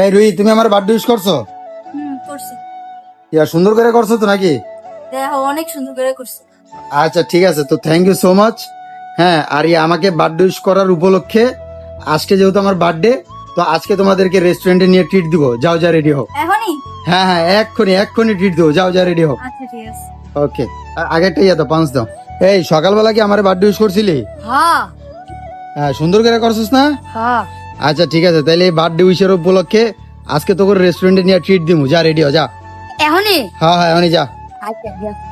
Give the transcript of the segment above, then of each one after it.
এই রুই, তুমি আমার বার্থডে উইশ করছো? করছি। ইয়া সুন্দর করে করছো তো নাকি? দেখো অনেক সুন্দর করে করছি। আচ্ছা ঠিক আছে, তো থ্যাংক ইউ সো মাচ। হ্যাঁ, আর ইয়ে আমাকে বার্থডে উইশ করার উপলক্ষে আজকে যেহেতু আমার বার্থডে, তো আজকে তোমাদেরকে রেস্টুরেন্টে নিয়ে ট্রিট দিব। যাও, যা রেডি হও। এখনই? হ্যাঁ হ্যাঁ, এক্ষুনি ট্রিট দেবো। যাও, যা রেডি হও। আচ্ছা ঠিক আছে। ওকে, আগেরটা ইয়া তো পাঁচ দাও। এই সকালবেলা কি আমার বার্থডে উইশ করছিলি? হ্যাঁ হ্যাঁ, সুন্দর করে করছিস না? হ্যাঁ। আচ্ছা ঠিক আছে, তাইলে এই বার্থডে উইশের উপলক্ষে আজকে তোকে রেস্টুরেন্টে নিয়ে ট্রিট দিব। যা রেডি হ, যা। এখনই? হ্যাঁ হ্যাঁ, এখনই যা। আচ্ছা ঠিক আছে।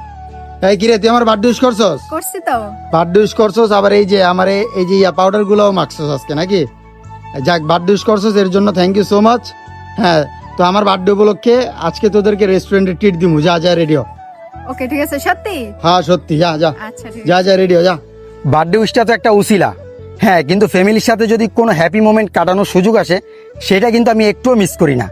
এই কিরে, তুই আমার বার্থডে উইশ করছস? করছি তো। বার্থডে উইশ করছস, আবার এই যে আমার এই যে পাউডার গুলোও মাখছস আজকে নাকি? যাক, বার্থডে উইশ করছস, এর জন্য থ্যাংক ইউ সো মাচ। হ্যাঁ, তো আমার বার্থডে উপলক্ষে আজকে তোদেরকে রেস্টুরেন্টে ট্রিট দিব। যা যা রেডি হ। ওকে ঠিক আছে। সত্যি? হ্যাঁ সত্যি, যা যা আচ্ছা ঠিক যা যা রেডি হ, যা। বার্থডে উইশটা তো একটা উসিলা, হ্যাঁ, কিন্তু ফ্যামিলির সাথে যদি কোনো হ্যাপি মোমেন্ট কাটানোর সুযোগ আসে, সেটা কিন্তু আমি একটুও মিস করি না।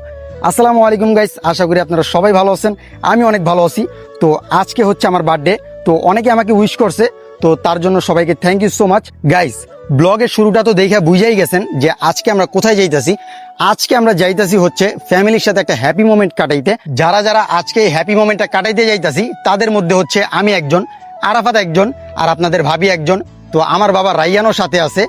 আসসালামু আলাইকুম গাইস, আশা করি আপনারা সবাই ভালো আছেন। আমি অনেক ভালো আছি। তো আজকে হচ্ছে আমার বার্থডে, তো অনেকে আমাকে উইশ করছে, তো তার জন্য সবাইকে thank you so much guys. ব্লগের শুরুটা তো দেখে বুঝাই গেছেন যে আজকে আমরা কোথায় যাইতাছি। আজকে আমরা যাইতাছি হচ্ছে ফ্যামিলির সাথে একটা হ্যাপি মোমেন্ট কাটাইতে। যারা যারা আজকে এই হ্যাপি মোমেন্টটা কাটাইতে যাইতাছি, তাদের মধ্যে হচ্ছে আমি একজন, আরাফাত একজন, আর আপনাদের ভাবি একজন। তো আমার বাবা রাইয়ানও সাথে আছে,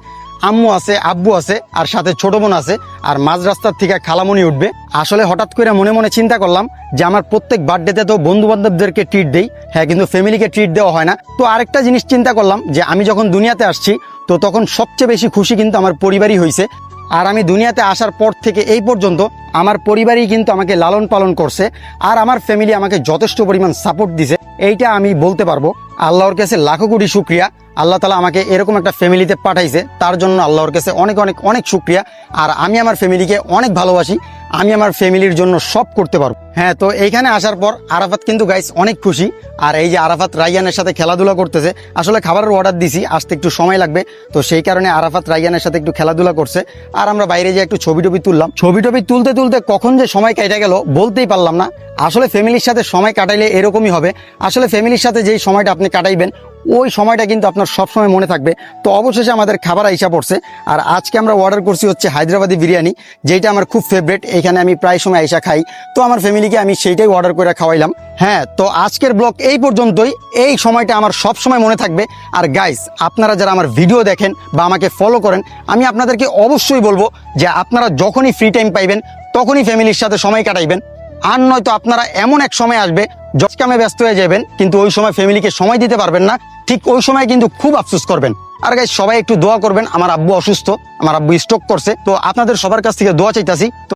আম্মু আছে, আব্বু আছে, আর সাথে ছোট বোন আছে, আর মাঝ রাস্তার থেকে খালামণি উঠবে। আসলে হঠাৎ করে মনে মনে চিন্তা করলাম যে আমার প্রত্যেক বার্থডেতে তো বন্ধু বান্ধবদেরকে ট্রিট দেই, হ্যাঁ, কিন্তু ফ্যামিলিকে ট্রিট দেওয়া হয় না। তো আরেকটা জিনিস চিন্তা করলাম যে আমি যখন দুনিয়াতে আসছি, তো তখন সবচেয়ে বেশি খুশি কিন্তু আমার পরিবারই হয়েছে। আর আমি দুনিয়াতে আসার পর থেকে এই পর্যন্ত আমার পরিবারই কিন্তু আমাকে লালন পালন করছে, আর আমার ফ্যামিলি আমাকে যথেষ্ট পরিমাণ সাপোর্ট দিছে। এইটা আমি বলতে পারবো আল্লাহর কাছে লাখো কোটি শুক্রিয়া। আল্লাহ তালা আমাকে এরকম একটা ফ্যামিলিতে পাঠাইছে, তার জন্য আল্লাহর কাছে অনেক অনেক অনেক শুক্রিয়া। আর আমি আমার ফ্যামিলিকে অনেক ভালোবাসি, আমি আমার ফ্যামিলির জন্য সব করতে পারবো। হ্যাঁ, তো এইখানে আসার পর আরাফাত কিন্তু গাইস অনেক খুশি। আর এই যে আরাফাত রাইয়ানের সাথে খেলাধুলা করতেছে, আসলে খাবারের অর্ডার দিছি, আসতে একটু সময় লাগবে, তো সেই কারণে আরাফাত রাইয়ানের সাথে একটু খেলাধুলা করছে। আর আমরা বাইরে যে একটু ছবি টবি তুললাম, ছবি টবি তুলতে তুলতে কখন যে সময় কেটে গেল বলতেই পারলাম না। আসলে ফ্যামিলির সাথে সময় কাটাইলে এরকমই হবে। আসলে ফ্যামিলির সাথে যেই সময়টা আপনি কাটাইবেন, ওই সময়টা কিন্তু আপনার সবসময় মনে থাকবে। তো অবশেষে আমাদের খাবার আইসা পড়ছে, আর আজকে আমরা অর্ডার করছি হচ্ছে হায়দ্রাবাদি বিরিয়ানি, যেটা আমার খুব ফেভারিট। এখানে আমি প্রায় সময় আইসা খাই, তো আমার ফ্যামিলিকে আমি সেইটাই অর্ডার করে খাওয়াইলাম। হ্যাঁ, তো আজকের ব্লগ এই পর্যন্তই। এই সময়টা আমার সব সময় মনে থাকবে। আর গাইস, আপনারা যারা আমার ভিডিও দেখেন বা আমাকে ফলো করেন, আমি আপনাদেরকে অবশ্যই বলবো যে আপনারা যখনই ফ্রি টাইম পাইবেন, তখনই ফ্যামিলির সাথে সময় কাটাইবেন। আর নয়তো আপনারা এমন এক সময় আসবে জব কামে ব্যস্ত হয়ে যাবেন, কিন্তু ওই সময় ফ্যামিলিকে সময় দিতে পারবেন না। ঠিক ওই সময় কিন্তু খুব আফসোস করবেন। আর গাইস, সবাই একটু দোয়া করবেন। আমার আব্বু অসুস্থ, আমার আব্বু স্ট্রোক করছে, তো আপনাদের সবার কাছ থেকে দোয়া চাইতাছি।